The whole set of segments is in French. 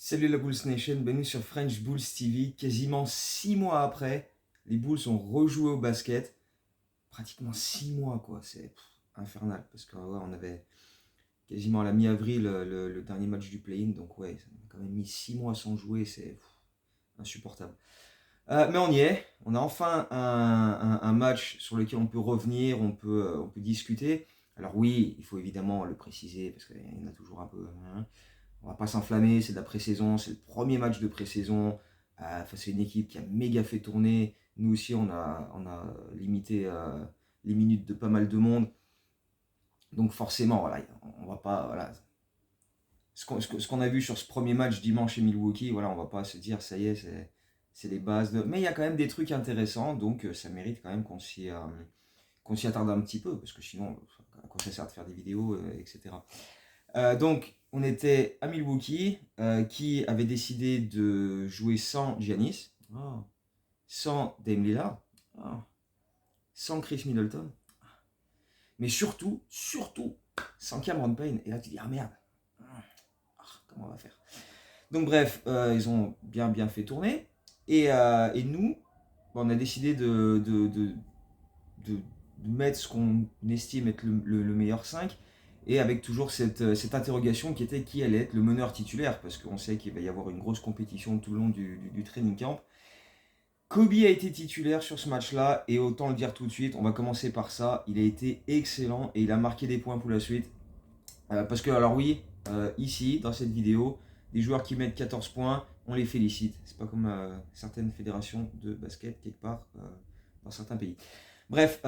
Salut la Bulls Nation, bienvenue sur French Bulls TV. Quasiment 6 mois après, les Bulls ont rejoué au basket. Pratiquement 6 mois quoi, c'est infernal. Parce qu'on avait quasiment à la mi-avril le dernier match du play-in. Donc ouais, ça a quand même mis 6 mois sans jouer, c'est insupportable. Mais on y est, on a enfin un match sur lequel on peut revenir, on peut discuter. Alors oui, il faut évidemment le préciser parce qu'il y en a toujours un peu, hein. On va pas s'enflammer, c'est de la pré-saison, c'est le premier match de pré-saison. C'est une équipe qui a méga fait tourner. Nous aussi, on a limité les minutes de pas mal de monde. Donc forcément, voilà, on va pas. Voilà, ce qu'on a vu sur ce premier match dimanche chez Milwaukee, voilà, on va pas se dire ça y est, c'est les bases. Mais il y a quand même des trucs intéressants, donc ça mérite quand même qu'on s'y attarde un petit peu, parce que sinon, à quoi ça sert de faire des vidéos, etc. Donc, on était à Milwaukee, qui avait décidé de jouer sans Giannis, sans Dame Lillard, sans Chris Middleton, mais surtout, sans Cameron Payne. Et là, tu dis, ah merde, comment on va faire? Donc, bref, ils ont bien fait tourner. Et nous, on a décidé de mettre ce qu'on estime être le meilleur 5. Et avec toujours cette interrogation qui était qui allait être le meneur titulaire, parce qu'on sait qu'il va y avoir une grosse compétition tout le long du training camp. Kobe a été titulaire sur ce match-là, et autant le dire tout de suite, on va commencer par ça, il a été excellent, et il a marqué des points pour la suite. Parce que, alors oui, ici, dans cette vidéo, des joueurs qui mettent 14 points, on les félicite. C'est pas comme certaines fédérations de basket, quelque part, dans certains pays. Bref,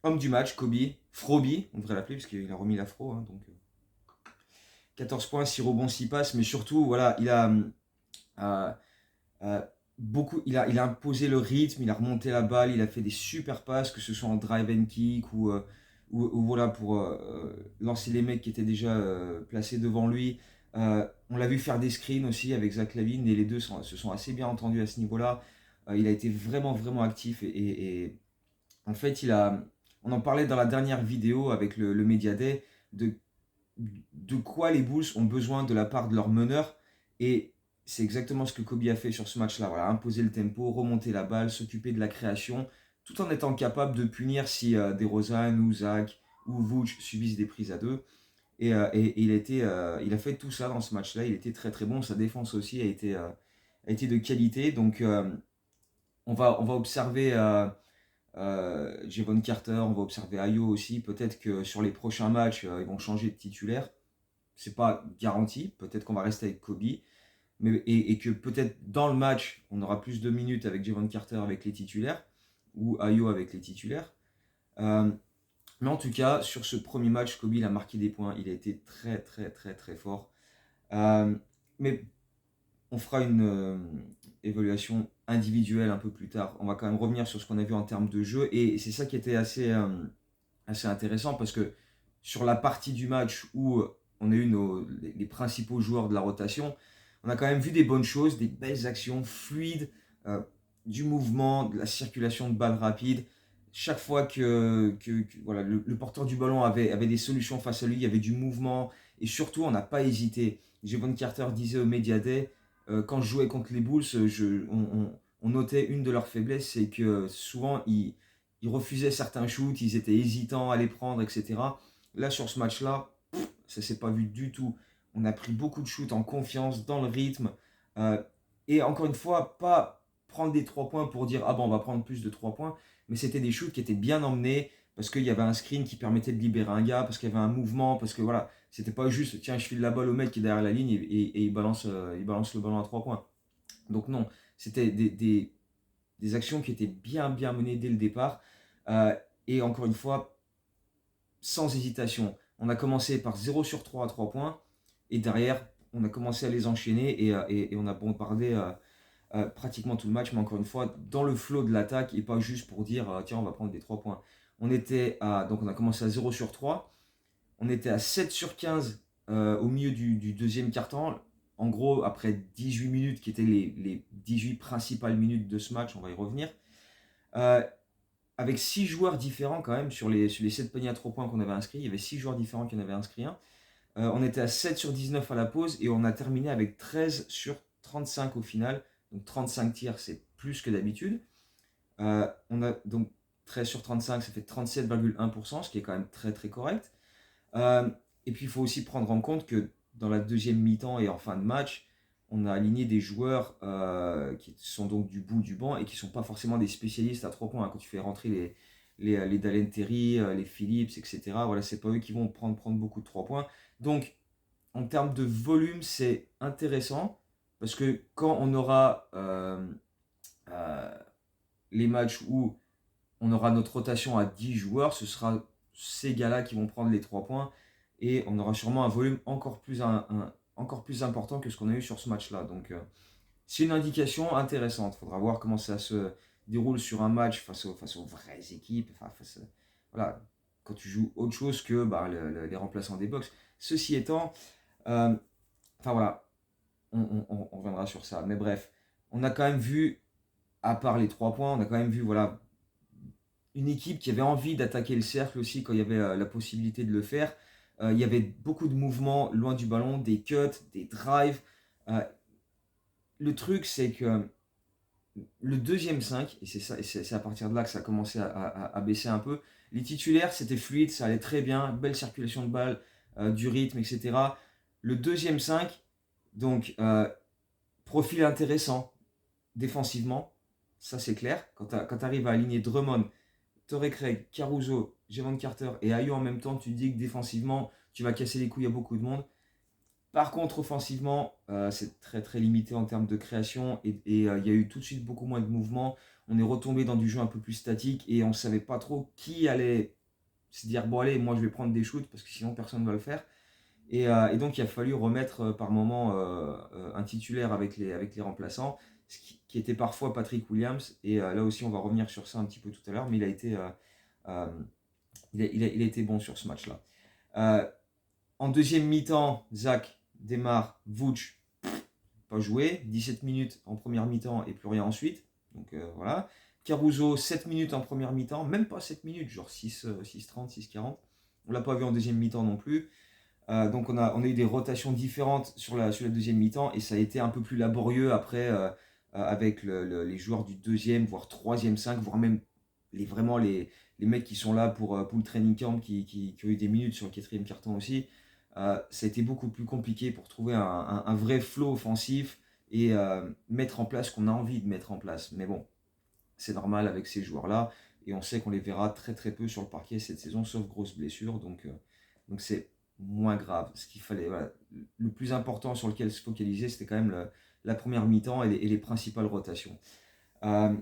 homme du match, Kobe, Froby, on devrait l'appeler, parce qu'il a remis l'afro, hein, donc 14 points, 6 rebonds, 6 passes, mais surtout, voilà, euh, euh, il a imposé le rythme, il a remonté la balle, il a fait des super passes, que ce soit en drive and kick ou voilà, pour lancer les mecs qui étaient déjà placés devant lui. On l'a vu faire des screens aussi avec Zach LaVine, et les deux se sont assez bien entendus à ce niveau-là. Il a été vraiment actif, et en fait, on en parlait dans la dernière vidéo avec le Media Day, de, de quoi les Bulls ont besoin de la part de leur meneur. Et c'est exactement ce que Kobe a fait sur ce match-là. Voilà, imposer le tempo, remonter la balle, s'occuper de la création, tout en étant capable de punir si DeRozan ou Zach ou Vooch subissent des prises à deux. Et il a fait tout ça dans ce match-là. Il était très bon. Sa défense aussi a été de qualité. Donc on va observer Jevon Carter, on va observer Ayo aussi. Peut-être que sur les prochains matchs, ils vont changer de titulaire. C'est pas garanti. Peut-être qu'on va rester avec Kobe. Et que peut-être dans le match, on aura plus de minutes avec Jevon Carter avec les titulaires ou Ayo avec les titulaires. Mais en tout cas, sur ce premier match, Kobe il a marqué des points. Il a été très fort. Mais on fera une évaluation individuelle un peu plus tard. On va quand même revenir sur ce qu'on a vu en termes de jeu. Et c'est ça qui était assez intéressant, parce que sur la partie du match où on a eu les principaux joueurs de la rotation, on a quand même vu des bonnes choses, des belles actions fluides, du mouvement, de la circulation de balles rapide. Chaque fois que voilà, le porteur du ballon avait des solutions face à lui, il y avait du mouvement. Et surtout, on n'a pas hésité. Jevon Carter disait au Media Day, quand je jouais contre les Bulls, on notait une de leurs faiblesses, c'est que souvent ils refusaient certains shoots, ils étaient hésitants à les prendre, etc. Là, sur ce match-là, ça s'est pas vu du tout. On a pris beaucoup de shoots en confiance, dans le rythme. euh, et encore une fois, pas prendre des 3 points pour dire ah bon, on va prendre plus de 3 points, mais c'était des shoots qui étaient bien emmenés, parce qu'il y avait un screen qui permettait de libérer un gars, parce qu'il y avait un mouvement, parce que voilà, c'était pas juste tiens, je file la balle au mec qui est derrière la ligne et il balance le ballon à 3 points. Donc non, c'était des actions qui étaient bien menées dès le départ. Et encore une fois, sans hésitation. On a commencé par 0 sur 3 à 3 points. Et derrière, on a commencé à les enchaîner, et on a bombardé pratiquement tout le match. Mais encore une fois, dans le flow de l'attaque, et pas juste pour dire tiens, on va prendre des 3 points. Donc on a commencé à 0 sur 3. On était à 7 sur 15 au milieu du deuxième quart-temps. En gros, après 18 minutes, qui étaient les 18 principales minutes de ce match, on va y revenir. Euh, Avec 6 joueurs différents quand même, sur les 7 paniers à 3 points qu'on avait inscrits, il y avait 6 joueurs différents qui en avaient inscrit un. On était à 7 sur 19 à la pause et on a terminé avec 13 sur 35 au final. Donc 35 tirs, c'est plus que d'habitude. On a donc 13 sur 35, ça fait 37,1%, ce qui est quand même très très correct. Euh, et puis il faut aussi prendre en compte que dans la deuxième mi-temps et en fin de match, on a aligné des joueurs qui sont donc du bout du banc et qui ne sont pas forcément des spécialistes à 3 points. Quand tu fais rentrer les Dalen Terry, les Phillips, etc., voilà, c'est pas eux qui vont prendre beaucoup de 3 points. Donc en termes de volume, c'est intéressant parce que quand on aura euh, les matchs où on aura notre rotation à 10 joueurs, ce sera ces gars-là qui vont prendre les 3 points et on aura sûrement un volume encore plus important que ce qu'on a eu sur ce match-là. Donc c'est une indication intéressante. Il faudra voir comment ça se déroule sur un match face aux vraies équipes. Voilà, quand tu joues autre chose que les remplaçants des box. Ceci étant, euh, voilà, on reviendra sur ça. Mais bref, on a quand même vu, à part les 3 points, on a quand même vu voilà, une équipe qui avait envie d'attaquer le cercle aussi quand il y avait la possibilité de le faire. Il y avait beaucoup de mouvements loin du ballon, des cuts, des drives. Euh, le truc, c'est que le deuxième 5, et c'est à partir de là que ça a commencé à baisser un peu, les titulaires, c'était fluide, ça allait très bien, belle circulation de balle, du rythme, etc. Le deuxième 5, donc profil intéressant défensivement, ça c'est clair. Quand tu arrives à aligner Drummond, Torrey Craig, Caruso, Javon Carter et Ayo en même temps, tu te dis que défensivement, tu vas casser les couilles à beaucoup de monde. Par contre, offensivement, c'est très très limité en termes de création et il y a eu tout de suite beaucoup moins de mouvements. On est retombé dans du jeu un peu plus statique et on ne savait pas trop qui allait se dire bon allez, moi je vais prendre des shoots parce que sinon personne ne va le faire. Et donc il a fallu remettre par moment un titulaire avec les remplaçants, qui était parfois Patrick Williams. Et là aussi on va revenir sur ça un petit peu tout à l'heure, mais euh, il a été bon sur ce match-là. En deuxième mi-temps, Zach démarre, Vooch pas joué, 17 minutes en première mi-temps et plus rien ensuite. Donc voilà. Caruso, 7 minutes en première mi-temps, même pas 7 minutes, genre 6-30, 6-40. On l'a pas vu en deuxième mi-temps non plus. Donc on a eu des rotations différentes sur la deuxième mi-temps et ça a été un peu plus laborieux après avec les joueurs du deuxième, voire troisième 5, voire même vraiment les mecs qui sont là pour le training camp, qui ont eu des minutes sur le quatrième carton aussi. Ça a été beaucoup plus compliqué pour trouver un vrai flow offensif et mettre en place ce qu'on a envie de mettre en place. Mais bon, c'est normal avec ces joueurs-là et on sait qu'on les verra très très peu sur le parquet cette saison, sauf grosse blessure. Donc c'est moins grave. Ce qu'il fallait, voilà, le plus important sur lequel se focaliser, c'était quand même la première mi-temps et les principales rotations. Euh,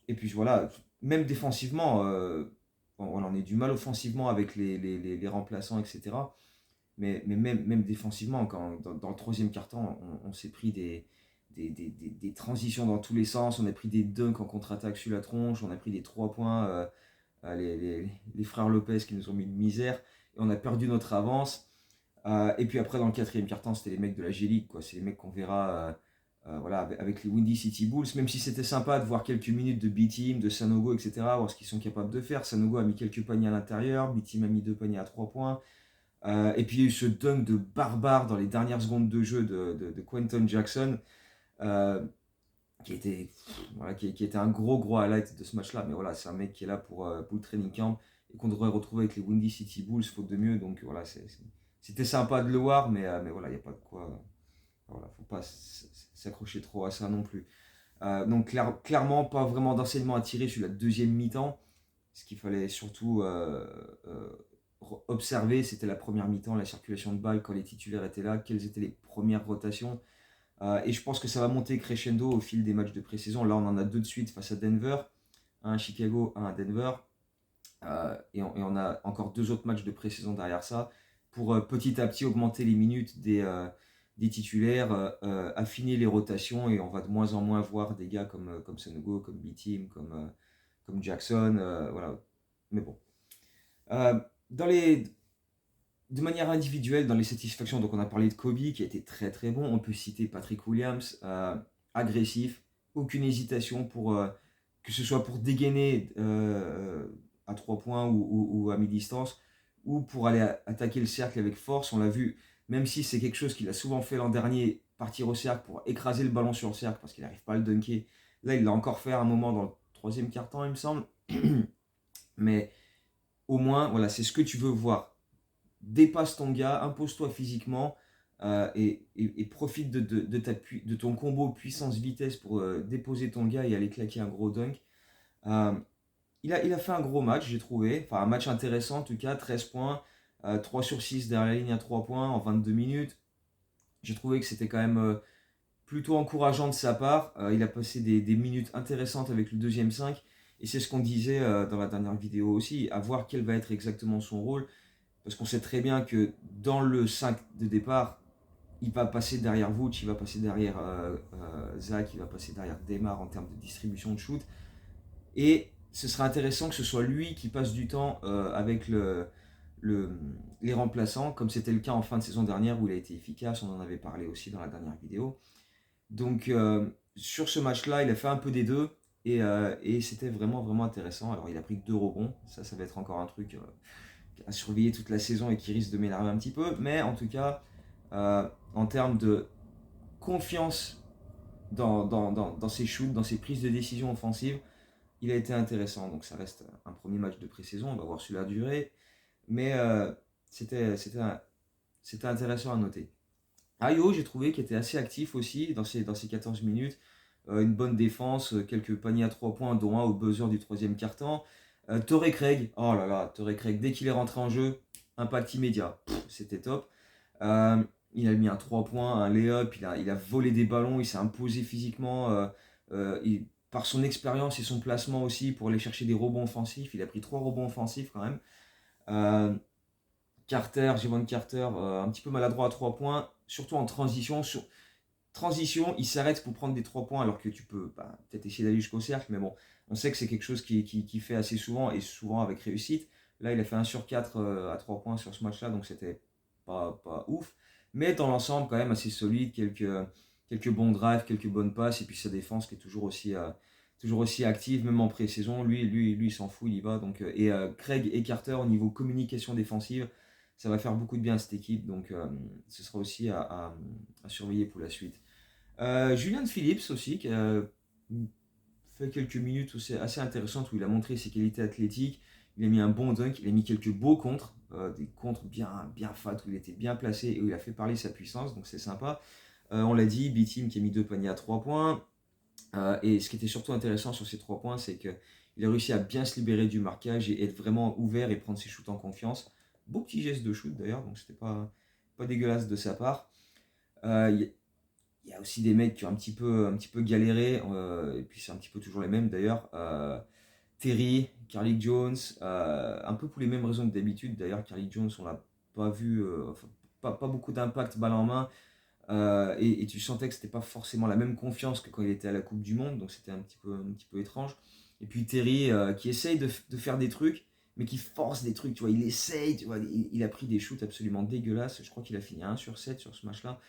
et puis voilà, même défensivement, on en est du mal offensivement avec les remplaçants, etc. Mais même défensivement, dans le troisième quart-temps, on s'est pris des transitions dans tous les sens, on a pris des dunks en contre-attaque sur la tronche, on a pris des 3 points, les frères Lopez qui nous ont mis une misère, et on a perdu notre avance. Et puis après, dans le quatrième quart-temps, c'était les mecs de la G-League, quoi. C'est les mecs qu'on verra voilà, avec les Windy City Bulls, même si c'était sympa de voir quelques minutes de B-Team, de Sanogo, etc., voir ce qu'ils sont capables de faire. Sanogo a mis quelques paniers à l'intérieur, B-Team a mis 2 paniers à 3 points. Et puis il y a eu ce dunk de barbare dans les dernières secondes de jeu de Quentin Jackson, euh, qui était un gros highlight de ce match-là. Mais voilà, c'est un mec qui est là pour le training camp et qu'on devrait retrouver avec les Windy City Bulls, faute de mieux. Donc voilà, c'était sympa de le voir, mais voilà, il n'y a pas de quoi. Voilà, faut pas s'accrocher trop à ça non plus. Donc clairement, pas vraiment d'enseignement à tirer sur la deuxième mi-temps. Ce qu'il fallait surtout observer, c'était la première mi-temps, la circulation de balles quand les titulaires étaient là, quelles étaient les premières rotations. Et je pense que ça va monter crescendo au fil des matchs de pré-saison. Là, on en a 2 de suite face à Denver, un à Chicago, un à Denver. Et on a encore 2 autres matchs de pré-saison derrière ça pour petit à petit augmenter les minutes des titulaires, affiner les rotations et on va de moins en moins voir des gars comme Sanogo, comme B-Team, comme Jackson. Voilà. Mais bon. Euh, dans les, de manière individuelle, dans les satisfactions, donc on a parlé de Kobe qui a été très très bon. On peut citer Patrick Williams, agressif, aucune hésitation que ce soit pour dégainer à 3 points ou à mi-distance ou pour aller attaquer le cercle avec force. On l'a vu même si c'est quelque chose qu'il a souvent fait l'an dernier, partir au cercle pour écraser le ballon sur le cercle parce qu'il n'arrive pas à le dunker. Là, il l'a encore fait à un moment dans le troisième quart-temps, il me semble. Mais au moins, voilà, c'est ce que tu veux voir. Dépasse ton gars, impose-toi physiquement et profite de ton combo puissance-vitesse pour déposer ton gars et aller claquer un gros dunk. Euh, il a fait un gros match, j'ai trouvé. Enfin, un match intéressant en tout cas, 13 points, 3 sur 6 derrière la ligne à 3 points en 22 minutes. J'ai trouvé que c'était quand même plutôt encourageant de sa part. Il a passé des minutes intéressantes avec le deuxième 5. Et c'est ce qu'on disait dans la dernière vidéo aussi, à voir quel va être exactement son rôle. Parce qu'on sait très bien que dans le 5 de départ, il va passer derrière Vooch, il va passer derrière Zach, il va passer derrière Demar en termes de distribution de shoot. Et ce serait intéressant que ce soit lui qui passe du temps avec les remplaçants, comme c'était le cas en fin de saison dernière où il a été efficace, on en avait parlé aussi dans la dernière vidéo. Donc sur ce match-là, il a fait un peu des deux et c'était vraiment vraiment intéressant. Alors il a pris que 2 rebonds, ça va être encore un truc à surveiller toute la saison et qui risque de m'énerver un petit peu, mais en tout cas, en termes de confiance dans ses shoots, dans ses prises de décision offensives, il a été intéressant. Donc ça reste un premier match de pré-saison, on va voir celui-là durer, mais c'était intéressant à noter. Ayo, j'ai trouvé qu'il était assez actif aussi dans ses 14 minutes. Une bonne défense, quelques paniers à 3 points, dont un au buzzer du troisième quart-temps. Torrey Craig, oh là là, Torrey Craig, dès qu'il est rentré en jeu, impact immédiat, c'était top. Euh, il a mis un 3 points, un lay-up, il a volé des ballons, il s'est imposé physiquement par son expérience et son placement aussi pour aller chercher des rebonds offensifs. Il a pris 3 rebonds offensifs quand même. Euh, Javon Carter, un petit peu maladroit à 3 points, surtout en transition. Transition, il s'arrête pour prendre des 3 points alors que tu peux peut-être essayer d'aller jusqu'au cercle, mais bon, on sait que c'est quelque chose qui fait assez souvent et souvent avec réussite. Là, il a fait 1 sur 4 à 3 points sur ce match-là, donc c'était pas ouf. Mais dans l'ensemble, quand même assez solide, quelques bons drives, quelques bonnes passes, et puis sa défense qui est toujours aussi active, même en pré-saison. Lui, il s'en fout, il y va. Donc, Craig et Carter, au niveau communication défensive, ça va faire beaucoup de bien à cette équipe, donc ce sera aussi à surveiller pour la suite. Julian Phillips aussi, qui a fait quelques minutes assez intéressantes où il a montré ses qualités athlétiques. Il a mis un bon dunk, il a mis quelques beaux contres, des contres bien fat où il était bien placé et où il a fait parler sa puissance, donc c'est sympa. On l'a dit, B-Team qui a mis 2 paniers à 3 points. Et ce qui était surtout intéressant sur ces 3 points, c'est qu'il a réussi à bien se libérer du marquage et être vraiment ouvert et prendre ses shoots en confiance. Beau petit geste de shoot d'ailleurs, donc c'était pas dégueulasse de sa part. Il y a aussi des mecs qui ont un petit peu galéré, et puis c'est un petit peu toujours les mêmes d'ailleurs. Terry, Carly Jones, un peu pour les mêmes raisons que d'habitude. D'ailleurs, Carly Jones, on l'a pas vu, enfin, pas beaucoup d'impact balle en main. Et tu sentais que c'était pas forcément la même confiance que quand il était à la Coupe du Monde, donc c'était un petit peu étrange. Et puis Terry qui essaye de faire des trucs, mais qui force des trucs, tu vois, il essaye, tu vois, il a pris des shoots absolument dégueulasses, je crois qu'il a fini à 1 sur 7 sur ce match-là,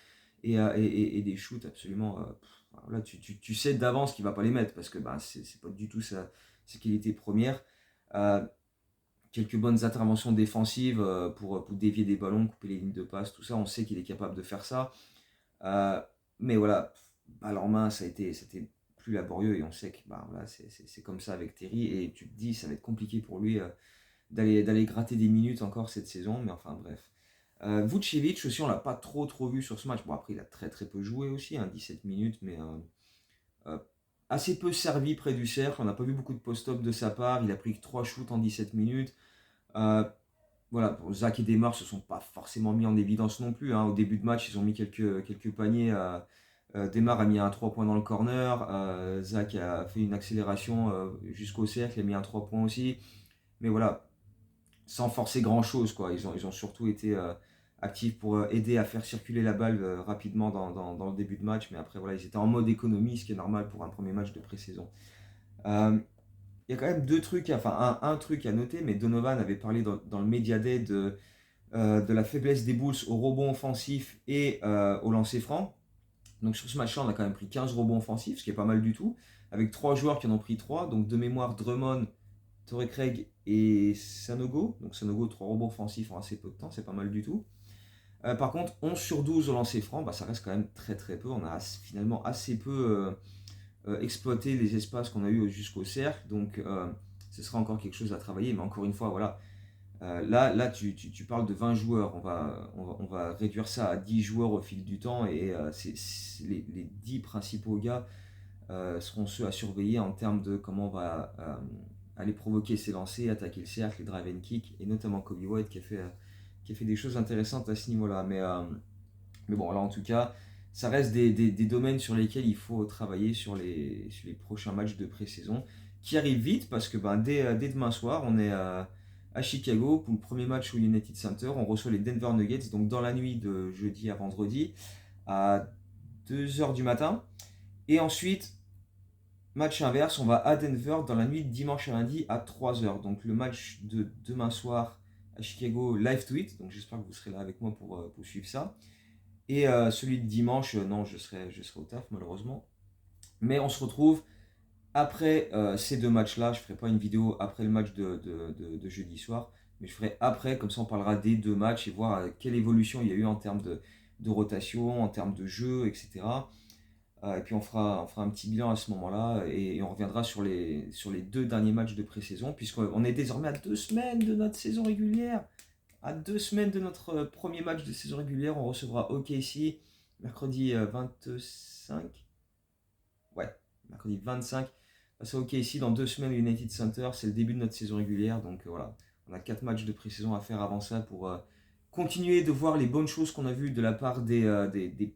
et des shoots absolument, là tu sais d'avance qu'il va pas les mettre, parce que c'est pas du tout ses qualités premières. Euh, Quelques bonnes interventions défensives pour dévier des ballons, couper les lignes de passe, tout ça, on sait qu'il est capable de faire ça. Euh, mais voilà, balle en main, c'était plus laborieux et on sait que voilà, c'est comme ça avec Terry et tu te dis ça va être compliqué pour lui d'aller gratter des minutes encore cette saison, mais enfin bref. Vucevic aussi, on l'a pas trop vu sur ce match. Bon, après, il a très peu joué aussi, 17 minutes, mais euh, assez peu servi près du cercle. On n'a pas vu beaucoup de post-up de sa part. Il a pris que 3 shoots en 17 minutes. Euh, voilà, Zach et Demar se sont pas forcément mis en évidence non plus, hein. Au début de match, ils ont mis quelques paniers. Demar a mis un 3 points dans le corner. Zach a fait une accélération jusqu'au cercle, il a mis un 3 points aussi. Mais voilà, sans forcer grand chose, quoi. Ils ont surtout été actifs pour aider à faire circuler la balle rapidement dans le début de match. Mais après, voilà, ils étaient en mode économie, ce qui est normal pour un premier match de pré-saison. Euh, il y a quand même 2 trucs, enfin un truc à noter, mais Donovan avait parlé dans le Media Day de la faiblesse des Bulls au rebond offensif et au lancer franc. Donc sur ce match-là, on a quand même pris 15 rebonds offensifs, ce qui est pas mal du tout, avec 3 joueurs qui en ont pris 3, donc de mémoire Drummond, Torrey Craig et Sanogo. Donc Sanogo, 3 rebonds offensifs en assez peu de temps, c'est pas mal du tout. Par contre, 11 sur 12 au lancer franc, ça reste quand même très très peu. On a finalement assez peu exploité les espaces qu'on a eu jusqu'au cercle. Donc ce sera encore quelque chose à travailler. Mais encore une fois, voilà. Là tu parles de 20 joueurs. On va réduire ça à 10 joueurs au fil du temps. Et les 10 principaux gars seront ceux à surveiller en termes de comment on va aller provoquer ses lancers, attaquer le cercle, les drive and kick, et notamment Kobe White qui a fait des choses intéressantes à ce niveau-là. Mais bon, là en tout cas, ça reste des domaines sur lesquels il faut travailler sur les prochains matchs de pré-saison qui arrivent vite parce que dès demain soir, on est à Chicago pour le premier match au United Center. On reçoit les Denver Nuggets, donc dans la nuit de jeudi à vendredi à 2h du matin. Et ensuite, match inverse, on va à Denver dans la nuit de dimanche à lundi à 3h. Donc le match de demain soir à Chicago, live tweet. Donc j'espère que vous serez là avec moi pour suivre ça. Et celui de dimanche, non, je serai au taf malheureusement. Mais on se retrouve après ces deux matchs-là. Je ne ferai pas une vidéo après le match de jeudi soir, mais je ferai après, comme ça on parlera des deux matchs et voir quelle évolution il y a eu en termes de rotation, en termes de jeu, etc. Et puis on fera un petit bilan à ce moment-là et on reviendra sur les deux derniers matchs de pré-saison, puisqu'on est désormais à 2 semaines de notre saison régulière. À 2 semaines de notre premier match de saison régulière, on recevra OKC mercredi 25. Ouais, mercredi 25. Face à OKC dans 2 semaines au United Center, c'est le début de notre saison régulière. Donc voilà, on a 4 matchs de pré-saison à faire avant ça pour continuer de voir les bonnes choses qu'on a vues de la part des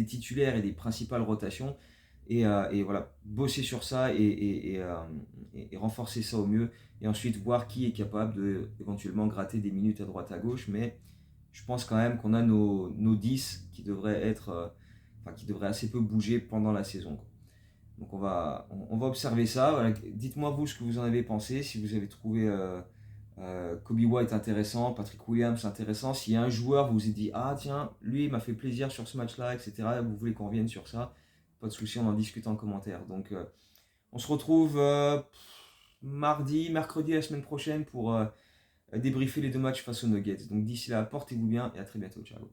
titulaires et des principales rotations. Et voilà, bosser sur ça et renforcer ça au mieux. Et ensuite voir qui est capable de éventuellement gratter des minutes à droite à gauche. Mais je pense quand même qu'on a nos 10 qui devraient qui devraient assez peu bouger pendant la saison, quoi. Donc on va observer ça. Voilà. Dites-moi vous ce que vous en avez pensé, si vous avez trouvé Kobe White intéressant, Patrick Williams intéressant, s'il y a un joueur vous vous êtes dit ah tiens lui il m'a fait plaisir sur ce match-là, etc. Vous voulez qu'on revienne sur ça, pas de souci, on en discute en commentaire. Donc on se retrouve mercredi la semaine prochaine pour débriefer les deux matchs face aux Nuggets. Donc d'ici là, portez-vous bien et à très bientôt. Ciao.